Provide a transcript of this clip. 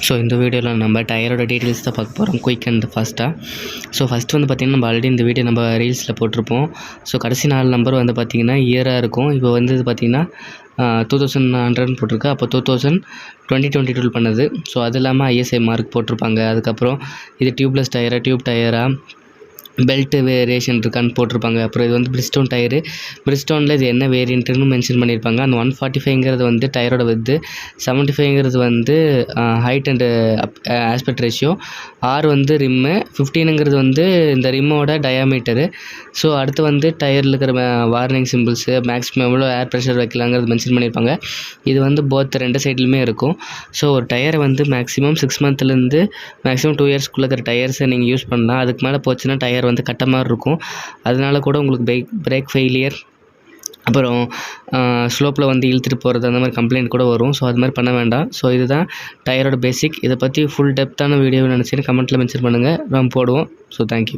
So இந்த வீடியோவில் நம்ம டயரோட டீட்டெயில்ஸ் தான் பார்க்க போகிறோம், குயிக் அண்ட் ஃபாஸ்ட்டாக. ஸோ ஃபஸ்ட்டு வந்து பார்த்திங்கன்னா நம்ம ஆல்ரெடி இந்த வீடியோ நம்ம ரீல்ஸில் போட்டிருப்போம். ஸோ கடைசி 4 நம்பர் வந்து பார்த்திங்கன்னா இயராக இருக்கும். இப்போ வந்து இது பார்த்திங்கன்னா 2100 போட்டிருக்கு. அப்போ 2022 பண்ணது. ஸோ அது இல்லாமல் ஐஎஸ்ஐ மார்க் போட்டிருப்பாங்க. அதுக்கப்புறம் இது டியூப்லெஸ் டயரா, டியூப் டயரா, பெல்ட் வேரியேஷன் இருக்கான்னு போட்டிருப்பாங்க. அப்புறம் இது வந்து பிரிஸ்டோன் டயரு. பிரிஸ்டோனில் இது என்ன வேரியண்ட்டுன்னு மென்ஷன் பண்ணியிருப்பாங்க. அந்த 145ங்கிறது வந்து டயரோட வித்து, 75ங்கிறது வந்து height and aspect ratio, R வந்து ரிம்மு, 15ங்கிறது வந்து இந்த ரிம்மோட டயாமீட்டரு. ஸோ அடுத்து வந்து டயரில் இருக்கிற வார்னிங் சிம்பிள்ஸு, மேக்ஸிமம் எவ்வளோ ஏர் ப்ரெஷர் வைக்கலாங்கிறது மென்ஷன் பண்ணியிருப்பாங்க. இது வந்து போத் 2 சைட்லையுமே இருக்கும். ஸோ ஒரு டயரை வந்து மேக்ஸிமம் 6 மந்த்லேருந்து மேக்ஸிமம் 2 இயர்ஸ்க்குள்ளே இருக்கிற டயர்ஸை நீங்கள் யூஸ் பண்ணலாம். அதுக்கு மேலே போச்சுன்னா டயர் வந்து கட்ட மாதிரி இருக்கும். அதனால கூட உங்களுக்கு பிரேக் ஃபெயிலியர், அப்புறம் ஸ்லோப்பில் வந்து இழுத்துட்டு போகிறது, அந்த மாதிரி கம்ப்ளைண்ட் கூட வரும். ஸோ அது மாதிரி பண்ண வேண்டாம். ஸோ இதுதான் டயரோட பேசிக். இதை பற்றி ஃபுல் டெப்த்தான வீடியோ நினச்சின்னு கமெண்ட்டில் மென்ஷன் பண்ணுங்கள், நம்ம போடுவோம். So thank you.